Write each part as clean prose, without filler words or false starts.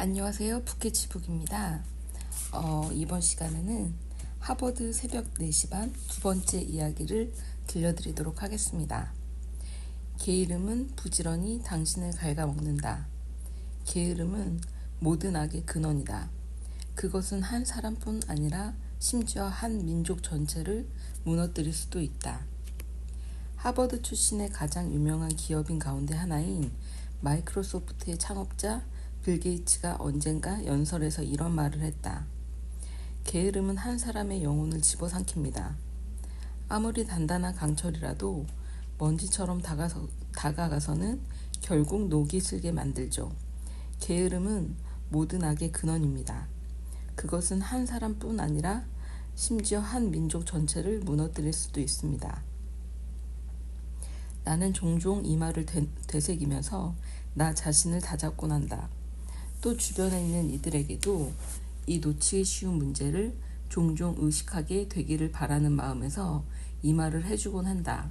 안녕하세요. 푸케치북입니다. 이번 시간에는 하버드 새벽 4시 반 두 번째 이야기를 들려드리도록 하겠습니다. 게으름은 부지런히 당신을 갉아먹는다. 게으름은 모든 악의 근원이다. 그것은 한 사람뿐 아니라 심지어 한 민족 전체를 무너뜨릴 수도 있다. 하버드 출신의 가장 유명한 기업인 가운데 하나인 마이크로소프트의 창업자 빌 게이츠가 언젠가 연설에서 이런 말을 했다. 게으름은 한 사람의 영혼을 집어삼킵니다. 아무리 단단한 강철이라도 먼지처럼 다가가서는 결국 녹이 슬게 만들죠. 게으름은 모든 악의 근원입니다. 그것은 한 사람뿐 아니라 심지어 한 민족 전체를 무너뜨릴 수도 있습니다. 나는 종종 이 말을 되새기면서 나 자신을 다잡곤 한다. 또 주변에 있는 이들에게도 이 놓치기 쉬운 문제를 종종 의식하게 되기를 바라는 마음에서 이 말을 해주곤 한다.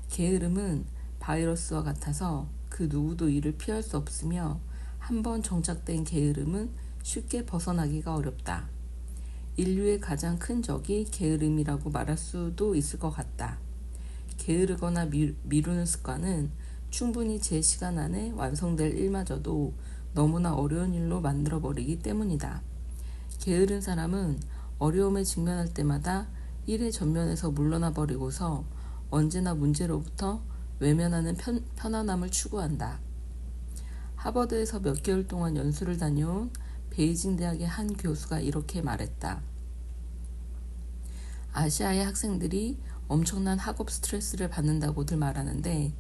게으름은 바이러스와 같아서 그 누구도 이를 피할 수 없으며 한번 정착된 게으름은 쉽게 벗어나기가 어렵다. 인류의 가장 큰 적이 게으름이라고 말할 수도 있을 것 같다. 게으르거나 미루는 습관은 충분히 제 시간 안에 완성될 일마저도 너무나 어려운 일로 만들어버리기 때문이다. 게으른 사람은 어려움에 직면할 때마다 일의 전면에서 물러나 버리고서 언제나 문제로부터 외면하는 편안함을 추구한다. 하버드에서 몇 개월 동안 연수를 다녀온 베이징 대학의 한 교수가 이렇게 말했다. 아시아의 학생들이 엄청난 학업 스트레스를 받는다고들 말하는데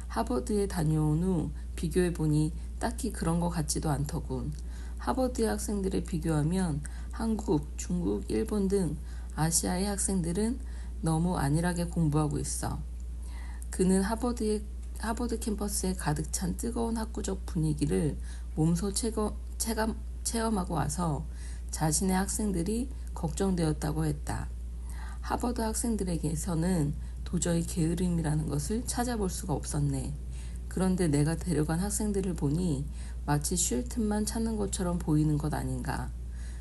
하버드에 다녀온 후 비교해보니 딱히 그런 것 같지도 않더군. 하버드의 학생들에 비교하면 한국, 중국, 일본 등 아시아의 학생들은 너무 안일하게 공부하고 있어. 그는 하버드 캠퍼스에 가득 찬 뜨거운 학구적 분위기를 몸소 체험하고 와서 자신의 학생들이 걱정되었다고 했다. 하버드 학생들에게서는 도저히 게으름이라는 것을 찾아볼 수가 없었네. 그런데 내가 데려간 학생들을 보니 마치 쉴 틈만 찾는 것처럼 보이는 것 아닌가.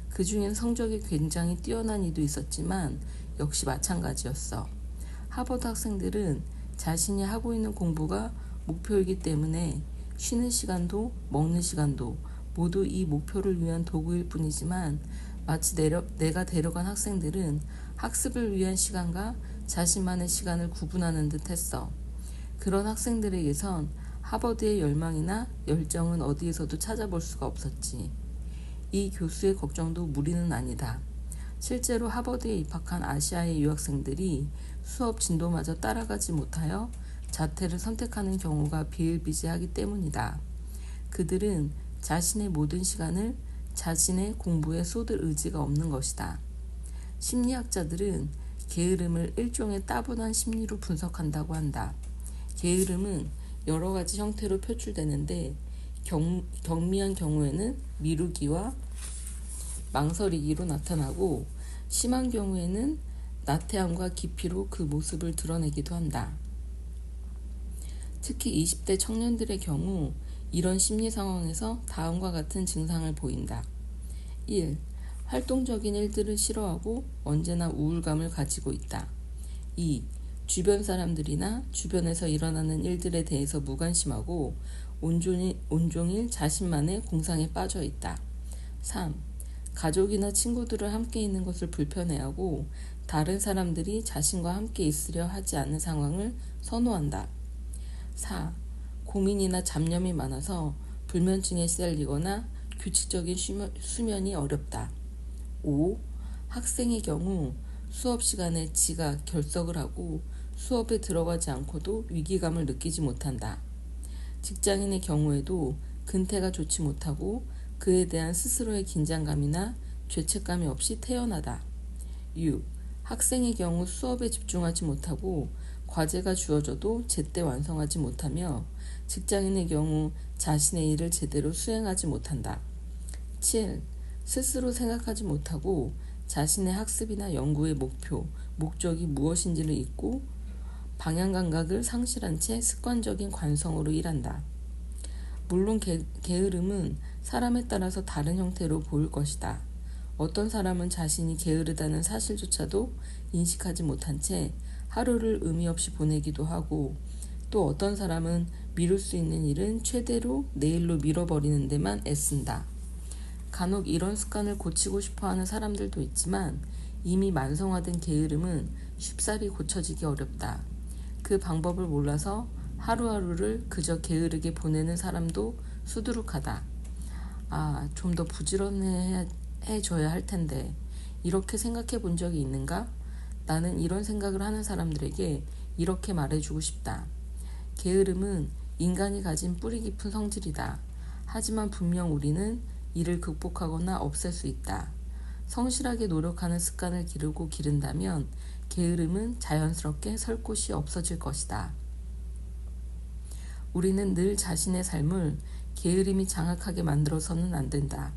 그 중엔 성적이 굉장히 뛰어난 이도 있었지만 역시 마찬가지였어. 하버드 학생들은 자신이 하고 있는 공부가 목표이기 때문에 쉬는 시간도 먹는 시간도 모두 이 목표를 위한 도구일 뿐이지만 마치 내가 데려간 학생들은 학습을 위한 시간과 자신만의 시간을 구분하는 듯 했어. 그런 학생들에게선 하버드의 열망이나 열정은 어디에서도 찾아볼 수가 없었지. 이 교수의 걱정도 무리는 아니다. 실제로 하버드에 입학한 아시아의 유학생들이 수업 진도마저 따라가지 못하여 자퇴를 선택하는 경우가 비일비재하기 때문이다. 그들은 자신의 모든 시간을 자신의 공부에 쏟을 의지가 없는 것이다. 심리학자들은 게으름을 일종의 따분한 심리로 분석한다고 한다. 게으름은 여러 가지 형태로 표출되는데 경미한 경우에는 미루기와 망설이기로 나타나고 심한 경우에는 나태함과 기피로 그 모습을 드러내기도 한다. 특히 20대 청년들의 경우 이런 심리 상황에서 다음과 같은 증상을 보인다. 1. 활동적인 일들을 싫어하고 언제나 우울감을 가지고 있다. 2. 주변 사람들이나 주변에서 일어나는 일들에 대해서 무관심하고 온종일 자신만의 공상에 빠져 있다. 3. 가족이나 친구들을 함께 있는 것을 불편해하고 다른 사람들이 자신과 함께 있으려 하지 않는 상황을 선호한다. 4. 고민이나 잡념이 많아서 불면증에 시달리거나 규칙적인 수면이 어렵다. 5. 학생의 경우 수업 시간에 지가 결석을 하고 수업에 들어가지 않고도 위기감을 느끼지 못한다. 직장인의 경우에도 근태가 좋지 못하고 그에 대한 스스로의 긴장감이나 죄책감이 없이 태연하다. 6. 학생의 경우 수업에 집중하지 못하고 과제가 주어져도 제때 완성하지 못하며 직장인의 경우 자신의 일을 제대로 수행하지 못한다. 7. 스스로 생각하지 못하고 자신의 학습이나 연구의 목적이 무엇인지를 잊고 방향 감각을 상실한 채 습관적인 관성으로 일한다. 물론 게으름은 사람에 따라서 다른 형태로 보일 것이다. 어떤 사람은 자신이 게으르다는 사실조차도 인식하지 못한 채 하루를 의미 없이 보내기도 하고, 또 어떤 사람은 미룰 수 있는 일은 최대로 내일로 미뤄버리는 데만 애쓴다. 간혹 이런 습관을 고치고 싶어하는 사람들도 있지만 이미 만성화된 게으름은 쉽사리 고쳐지기 어렵다. 그 방법을 몰라서 하루하루를 그저 게으르게 보내는 사람도 수두룩하다. 좀 더 부지런해져야 할 텐데 이렇게 생각해 본 적이 있는가? 나는 이런 생각을 하는 사람들에게 이렇게 말해주고 싶다. 게으름은 인간이 가진 뿌리 깊은 성질이다. 하지만 분명 우리는 이를 극복하거나 없앨 수 있다. 성실하게 노력하는 습관을 기른다면 게으름은 자연스럽게 설 곳이 없어질 것이다. 우리는 늘 자신의 삶을 게으름이 장악하게 만들어서는 안 된다.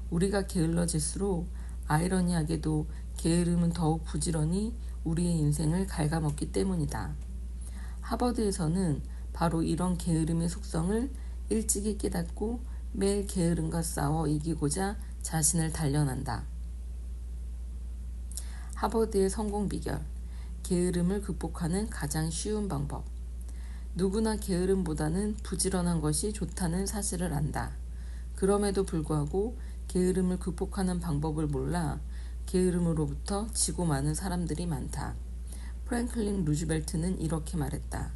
우리가 게을러질수록 아이러니하게도 게으름은 더욱 부지런히 우리의 인생을 갉아먹기 때문이다. 하버드에서는 바로 이런 게으름의 속성을 일찍이 깨닫고 매일 게으름과 싸워 이기고자 자신을 단련한다. 하버드의 성공 비결, 게으름을 극복하는 가장 쉬운 방법. 누구나 게으름보다는 부지런한 것이 좋다는 사실을 안다. 그럼에도 불구하고 게으름을 극복하는 방법을 몰라 게으름으로부터 지고 마는 사람들이 많다. 프랭클린 루즈벨트는 이렇게 말했다.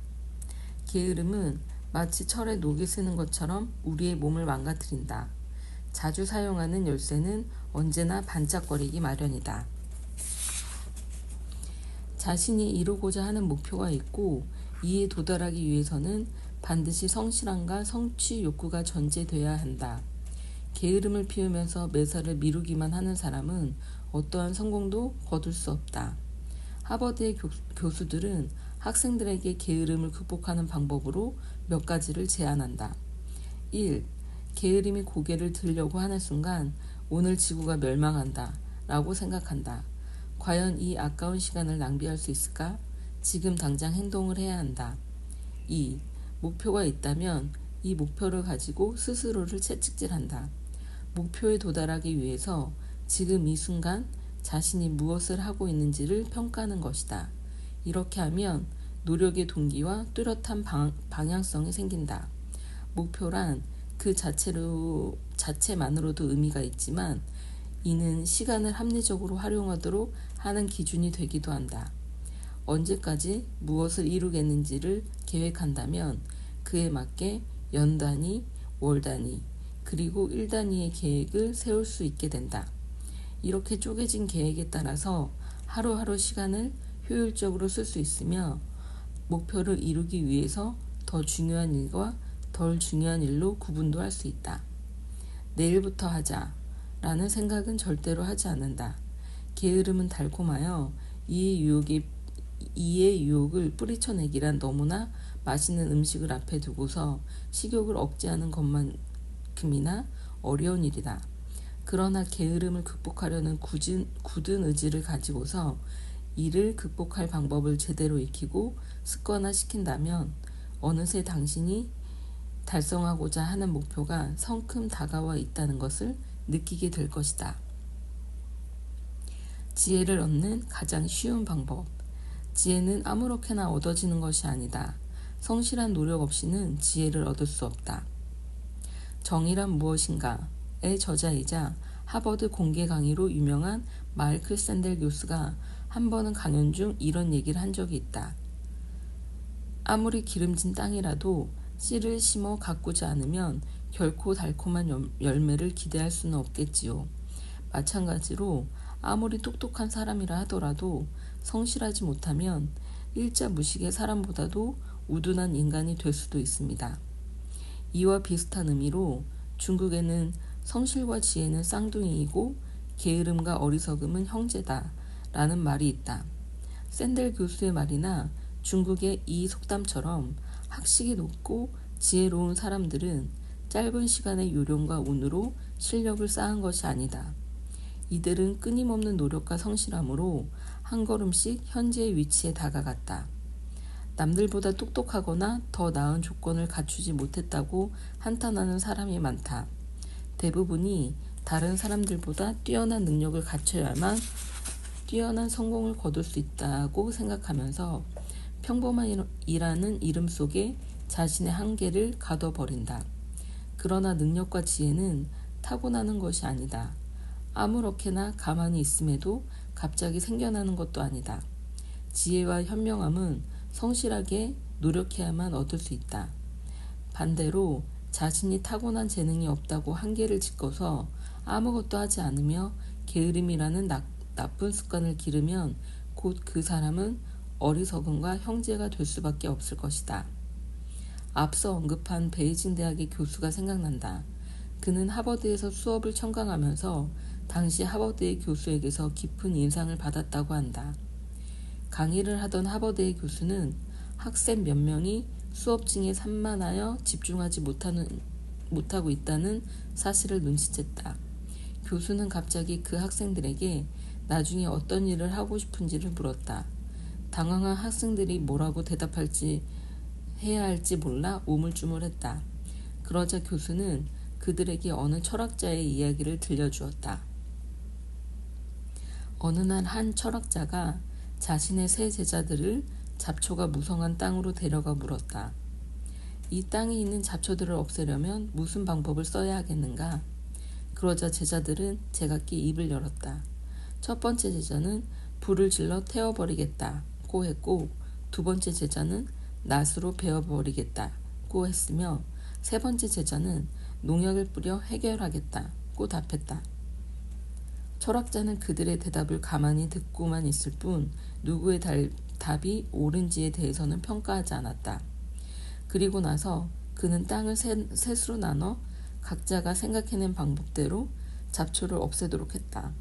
게으름은 마치 철에 녹이 스는 것처럼 우리의 몸을 망가뜨린다. 자주 사용하는 열쇠는 언제나 반짝거리기 마련이다. 자신이 이루고자 하는 목표가 있고 이에 도달하기 위해서는 반드시 성실함과 성취 욕구가 전제돼야 한다. 게으름을 피우면서 매사를 미루기만 하는 사람은 어떠한 성공도 거둘 수 없다. 하버드의 교수들은 학생들에게 게으름을 극복하는 방법으로 몇 가지를 제안한다. 1. 게으름이 고개를 들려고 하는 순간 오늘 지구가 멸망한다 라고 생각한다. 과연 이 아까운 시간을 낭비할 수 있을까? 지금 당장 행동을 해야 한다. 2. 목표가 있다면 이 목표를 가지고 스스로를 채찍질한다. 목표에 도달하기 위해서 지금 이 순간 자신이 무엇을 하고 있는지를 평가하는 것이다. 이렇게 하면 노력의 동기와 뚜렷한 방향성이 생긴다. 목표란 그 자체만으로도 의미가 있지만 이는 시간을 합리적으로 활용하도록 하는 기준이 되기도 한다. 언제까지 무엇을 이루겠는지를 계획한다면 그에 맞게 연 단위, 월 단위, 그리고 일 단위의 계획을 세울 수 있게 된다. 이렇게 쪼개진 계획에 따라서 하루하루 시간을 효율적으로 쓸 수 있으며 목표를 이루기 위해서 더 중요한 일과 덜 중요한 일로 구분도 할 수 있다. 내일부터 하자 라는 생각은 절대로 하지 않는다. 게으름은 달콤하여 이의 유혹을 뿌리쳐내기란 너무나 맛있는 음식을 앞에 두고서 식욕을 억제하는 것만큼이나 어려운 일이다. 그러나 게으름을 극복하려는 굳은 의지를 가지고서 이를 극복할 방법을 제대로 익히고 습관화시킨다면 어느새 당신이 달성하고자 하는 목표가 성큼 다가와 있다는 것을 느끼게 될 것이다. 지혜를 얻는 가장 쉬운 방법. 지혜는 아무렇게나 얻어지는 것이 아니다. 성실한 노력 없이는 지혜를 얻을 수 없다. 정의란 무엇인가의 저자이자 하버드 공개 강의로 유명한 마이클 샌델 교수가 한 번은 강연 중 이런 얘기를 한 적이 있다. 아무리 기름진 땅이라도 씨를 심어 가꾸지 않으면 결코 달콤한 열매를 기대할 수는 없겠지요. 마찬가지로 아무리 똑똑한 사람이라 하더라도 성실하지 못하면 일자 무식의 사람보다도 우둔한 인간이 될 수도 있습니다. 이와 비슷한 의미로 중국에는 성실과 지혜는 쌍둥이이고 게으름과 어리석음은 형제다 라는 말이 있다. 샌델 교수의 말이나 중국의 이 속담처럼 학식이 높고 지혜로운 사람들은 짧은 시간의 요령과 운으로 실력을 쌓은 것이 아니다. 이들은 끊임없는 노력과 성실함으로 한 걸음씩 현재의 위치에 다가갔다. 남들보다 똑똑하거나 더 나은 조건을 갖추지 못했다고 한탄하는 사람이 많다. 대부분이 다른 사람들보다 뛰어난 능력을 갖춰야만 뛰어난 성공을 거둘 수 있다고 생각하면서 평범한이라는 이름 속에 자신의 한계를 가둬버린다. 그러나 능력과 지혜는 타고나는 것이 아니다. 아무렇게나 가만히 있음에도 갑자기 생겨나는 것도 아니다. 지혜와 현명함은 성실하게 노력해야만 얻을 수 있다. 반대로 자신이 타고난 재능이 없다고 한계를 짓고서 아무것도 하지 않으며 게으름이라는 나쁜 습관을 기르면 곧 그 사람은 어리석음과 형제가 될 수밖에 없을 것이다. 앞서 언급한 베이징 대학의 교수가 생각난다. 그는 하버드에서 수업을 청강하면서 당시 하버드의 교수에게서 깊은 인상을 받았다고 한다. 강의를 하던 하버드의 교수는 학생 몇 명이 수업 중에 산만하여 집중하지 못하고 있다는 사실을 눈치챘다. 교수는 갑자기 그 학생들에게 나중에 어떤 일을 하고 싶은지를 물었다. 당황한 학생들이 뭐라고 해야 할지 몰라 우물쭈물했다. 그러자 교수는 그들에게 어느 철학자의 이야기를 들려주었다. 어느 날 한 철학자가 자신의 세 제자들을 잡초가 무성한 땅으로 데려가 물었다. 이 땅에 있는 잡초들을 없애려면 무슨 방법을 써야 하겠는가? 그러자 제자들은 제각기 입을 열었다. 첫 번째 제자는 불을 질러 태워버리겠다고 했고, 두 번째 제자는 낫으로 베어버리겠다고 했으며, 세 번째 제자는 농약을 뿌려 해결하겠다고 답했다. 철학자는 그들의 대답을 가만히 듣고만 있을 뿐 누구의 답이 옳은지에 대해서는 평가하지 않았다. 그리고 나서 그는 땅을 셋으로 나눠 각자가 생각해낸 방법대로 잡초를 없애도록 했다.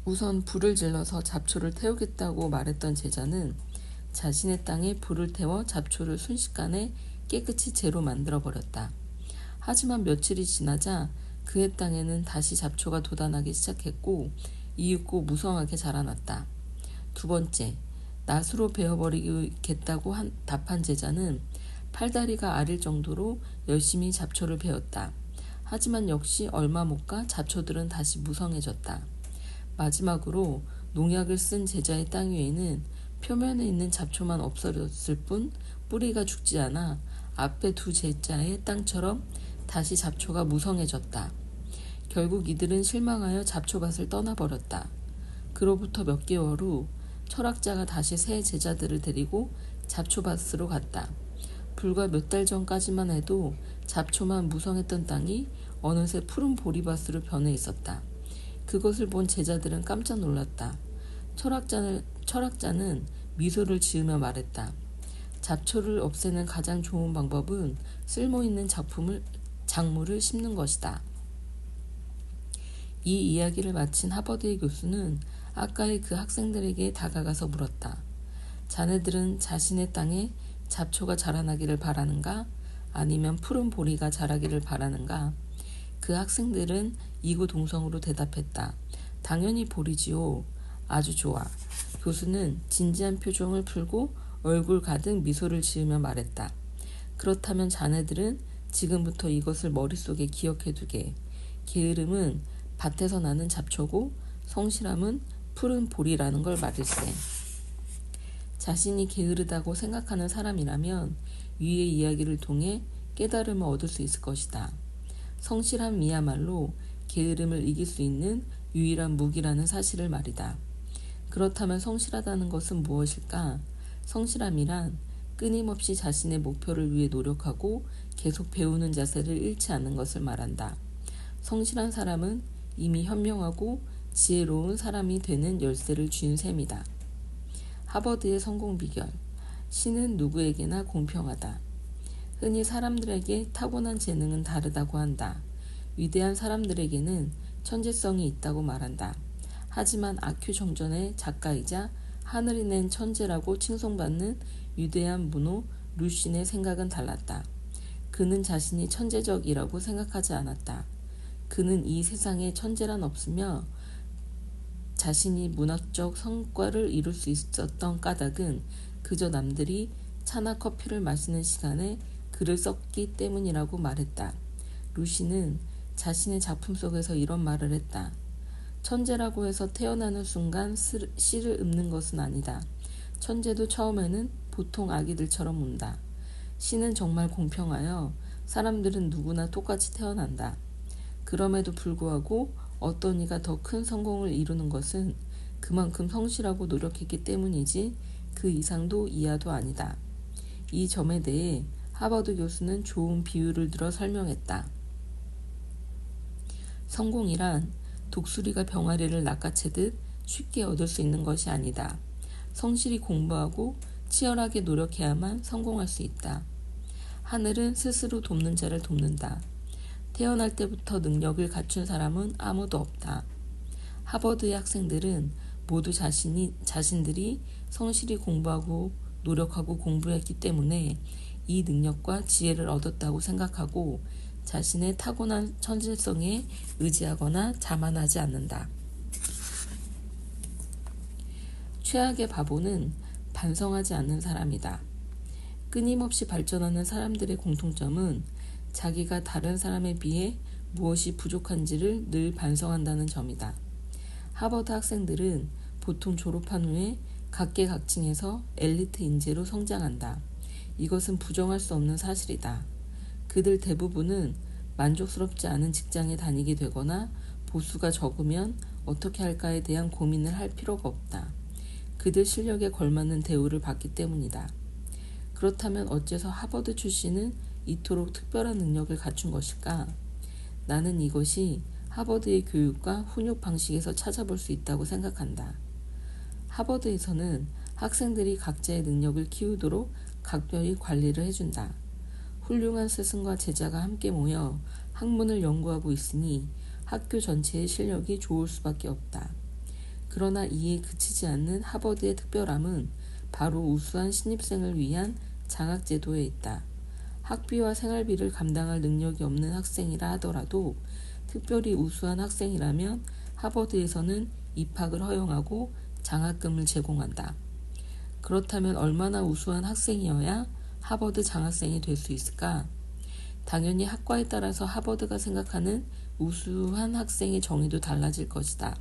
우선 불을 질러서 잡초를 태우겠다고 말했던 제자는 자신의 땅에 불을 태워 잡초를 순식간에 깨끗이 재로 만들어버렸다. 하지만 며칠이 지나자 그의 땅에는 다시 잡초가 돋아나기 시작했고 이윽고 무성하게 자라났다. 두 번째, 낫으로 베어버리겠다고 답한 제자는 팔다리가 아릴 정도로 열심히 잡초를 베었다. 하지만 역시 얼마 못 가 잡초들은 다시 무성해졌다. 마지막으로 농약을 쓴 제자의 땅 위에는 표면에 있는 잡초만 없어졌을 뿐 뿌리가 죽지 않아 앞에 두 제자의 땅처럼 다시 잡초가 무성해졌다. 결국 이들은 실망하여 잡초밭을 떠나버렸다. 그로부터 몇 개월 후 철학자가 다시 새 제자들을 데리고 잡초밭으로 갔다. 불과 몇 달 전까지만 해도 잡초만 무성했던 땅이 어느새 푸른 보리밭으로 변해 있었다. 그것을 본 제자들은 깜짝 놀랐다. 철학자는 미소를 지으며 말했다. 잡초를 없애는 가장 좋은 방법은 쓸모있는 작물을 심는 것이다. 이 이야기를 마친 하버드의 교수는 아까의 그 학생들에게 다가가서 물었다. 자네들은 자신의 땅에 잡초가 자라나기를 바라는가? 아니면 푸른 보리가 자라기를 바라는가? 그 학생들은 이구동성으로 대답했다. 당연히 보리지요. 아주 좋아. 교수는 진지한 표정을 풀고 얼굴 가득 미소를 지으며 말했다. 그렇다면 자네들은 지금부터 이것을 머릿속에 기억해두게. 게으름은 밭에서 나는 잡초고 성실함은 푸른 보리라는 걸 말일세. 자신이 게으르다고 생각하는 사람이라면 위의 이야기를 통해 깨달음을 얻을 수 있을 것이다. 성실함이야말로 게으름을 이길 수 있는 유일한 무기라는 사실을 말이다. 그렇다면 성실하다는 것은 무엇일까? 성실함이란 끊임없이 자신의 목표를 위해 노력하고 계속 배우는 자세를 잃지 않는 것을 말한다. 성실한 사람은 이미 현명하고 지혜로운 사람이 되는 열쇠를 쥔 셈이다. 하버드의 성공 비결. 신은 누구에게나 공평하다. 흔히 사람들에게 타고난 재능은 다르다고 한다. 위대한 사람들에게는 천재성이 있다고 말한다. 하지만 아큐 정전의 작가이자 하늘이 낸 천재라고 칭송받는 위대한 문호 루신의 생각은 달랐다. 그는 자신이 천재적이라고 생각하지 않았다. 그는 이 세상에 천재란 없으며 자신이 문학적 성과를 이룰 수 있었던 까닭은 그저 남들이 차나 커피를 마시는 시간에 글을 썼기 때문이라고 말했다. 루시는 자신의 작품 속에서 이런 말을 했다. 천재라고 해서 태어나는 순간 씨를 읊는 것은 아니다. 천재도 처음에는 보통 아기들처럼 운다. 씨는 정말 공평하여 사람들은 누구나 똑같이 태어난다. 그럼에도 불구하고 어떤 이가 더 큰 성공을 이루는 것은 그만큼 성실하고 노력했기 때문이지 그 이상도 이하도 아니다. 이 점에 대해 하버드 교수는 좋은 비유를 들어 설명했다. 성공이란 독수리가 병아리를 낚아채듯 쉽게 얻을 수 있는 것이 아니다. 성실히 공부하고 치열하게 노력해야만 성공할 수 있다. 하늘은 스스로 돕는 자를 돕는다. 태어날 때부터 능력을 갖춘 사람은 아무도 없다. 하버드의 학생들은 모두 자신들이 성실히 공부하고 노력하고 공부했기 때문에 이 능력과 지혜를 얻었다고 생각하고 자신의 타고난 천재성에 의지하거나 자만하지 않는다. 최악의 바보는 반성하지 않는 사람이다. 끊임없이 발전하는 사람들의 공통점은 자기가 다른 사람에 비해 무엇이 부족한지를 늘 반성한다는 점이다. 하버드 학생들은 보통 졸업한 후에 각계각층에서 엘리트 인재로 성장한다. 이것은 부정할 수 없는 사실이다. 그들 대부분은 만족스럽지 않은 직장에 다니게 되거나 보수가 적으면 어떻게 할까에 대한 고민을 할 필요가 없다. 그들 실력에 걸맞는 대우를 받기 때문이다. 그렇다면 어째서 하버드 출신은 이토록 특별한 능력을 갖춘 것일까? 나는 이것이 하버드의 교육과 훈육 방식에서 찾아볼 수 있다고 생각한다. 하버드에서는 학생들이 각자의 능력을 키우도록 각별히 관리를 해준다. 훌륭한 스승과 제자가 함께 모여 학문을 연구하고 있으니 학교 전체의 실력이 좋을 수밖에 없다. 그러나 이에 그치지 않는 하버드의 특별함은 바로 우수한 신입생을 위한 장학제도에 있다. 학비와 생활비를 감당할 능력이 없는 학생이라 하더라도 특별히 우수한 학생이라면 하버드에서는 입학을 허용하고 장학금을 제공한다. 그렇다면 얼마나 우수한 학생이어야 하버드 장학생이 될 수 있을까? 당연히 학과에 따라서 하버드가 생각하는 우수한 학생의 정의도 달라질 것이다.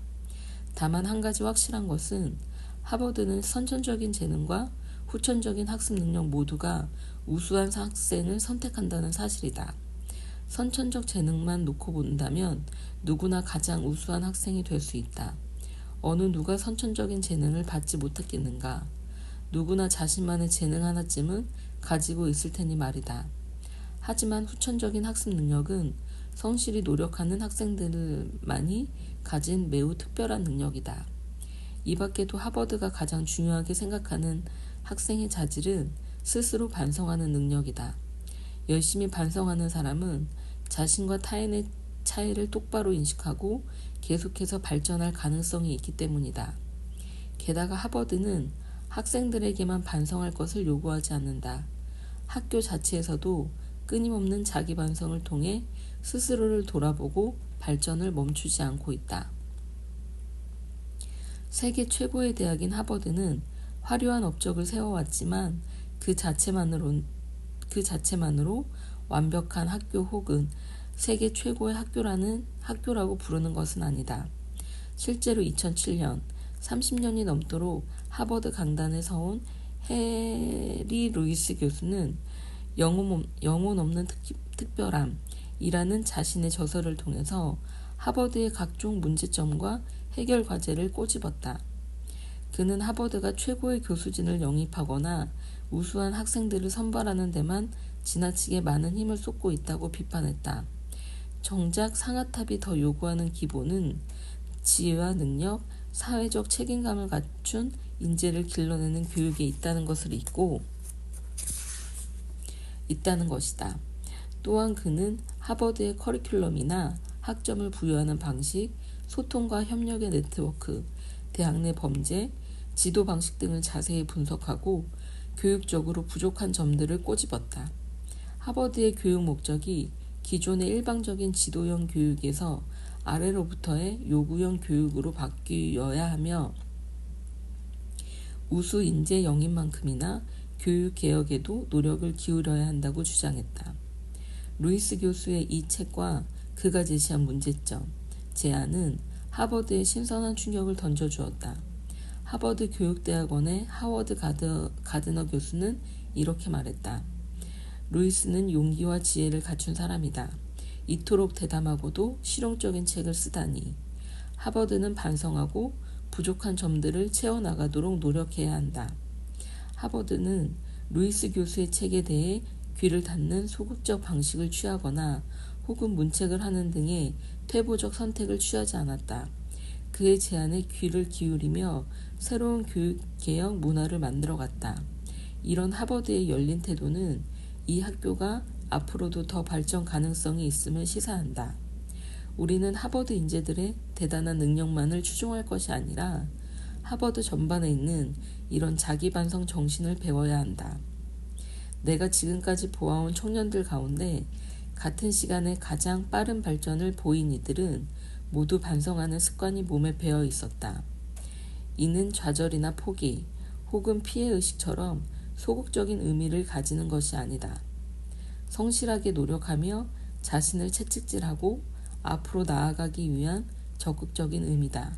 다만 한 가지 확실한 것은 하버드는 선천적인 재능과 후천적인 학습 능력 모두가 우수한 학생을 선택한다는 사실이다. 선천적 재능만 놓고 본다면 누구나 가장 우수한 학생이 될 수 있다. 어느 누가 선천적인 재능을 받지 못했겠는가? 누구나 자신만의 재능 하나쯤은 가지고 있을 테니 말이다. 하지만 후천적인 학습 능력은 성실히 노력하는 학생들만이 가진 매우 특별한 능력이다. 이 밖에도 하버드가 가장 중요하게 생각하는 학생의 자질은 스스로 반성하는 능력이다. 열심히 반성하는 사람은 자신과 타인의 차이를 똑바로 인식하고 계속해서 발전할 가능성이 있기 때문이다. 게다가 하버드는 학생들에게만 반성할 것을 요구하지 않는다. 학교 자체에서도 끊임없는 자기 반성을 통해 스스로를 돌아보고 발전을 멈추지 않고 있다. 세계 최고의 대학인 하버드는 화려한 업적을 세워왔지만 그 자체만으로 완벽한 학교 혹은 세계 최고의 학교라고 부르는 것은 아니다. 실제로 2007년 30년이 넘도록 하버드 강단에 서온 해리 루이스 교수는 영혼 없는 특별함이라는 자신의 저서를 통해서 하버드의 각종 문제점과 해결 과제를 꼬집었다. 그는 하버드가 최고의 교수진을 영입하거나 우수한 학생들을 선발하는 데만 지나치게 많은 힘을 쏟고 있다고 비판했다. 정작 상아탑이 더 요구하는 기본은 지혜와 능력, 사회적 책임감을 갖춘 인재를 길러내는 교육에 있다는 것이다. 또한 그는 하버드의 커리큘럼이나 학점을 부여하는 방식, 소통과 협력의 네트워크, 대학 내 범죄, 지도 방식 등을 자세히 분석하고 교육적으로 부족한 점들을 꼬집었다. 하버드의 교육 목적이 기존의 일방적인 지도형 교육에서 아래로부터의 요구형 교육으로 바뀌어야 하며 우수 인재 영입만큼이나 교육 개혁에도 노력을 기울여야 한다고 주장했다. 루이스 교수의 이 책과 그가 제시한 문제점, 제안은 하버드에 신선한 충격을 던져주었다. 하버드 교육대학원의 하워드 가드너 교수는 이렇게 말했다. 루이스는 용기와 지혜를 갖춘 사람이다. 이토록 대담하고도 실용적인 책을 쓰다니. 하버드는 반성하고 부족한 점들을 채워나가도록 노력해야 한다. 하버드는 루이스 교수의 책에 대해 귀를 닫는 소극적 방식을 취하거나 혹은 문책을 하는 등의 퇴보적 선택을 취하지 않았다. 그의 제안에 귀를 기울이며 새로운 교육개혁 문화를 만들어갔다. 이런 하버드의 열린 태도는 이 학교가 앞으로도 더 발전 가능성이 있음을 시사한다. 우리는 하버드 인재들의 대단한 능력만을 추종할 것이 아니라 하버드 전반에 있는 이런 자기 반성 정신을 배워야 한다. 내가 지금까지 보아온 청년들 가운데 같은 시간에 가장 빠른 발전을 보인 이들은 모두 반성하는 습관이 몸에 배어 있었다. 이는 좌절이나 포기 혹은 피해의식처럼 소극적인 의미를 가지는 것이 아니다. 성실하게 노력하며 자신을 채찍질하고 앞으로 나아가기 위한 적극적인 의미다.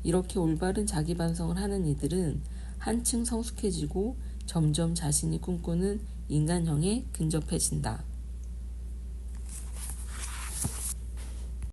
이렇게 올바른 자기 반성을 하는 이들은 한층 성숙해지고 점점 자신이 꿈꾸는 인간형에 근접해진다.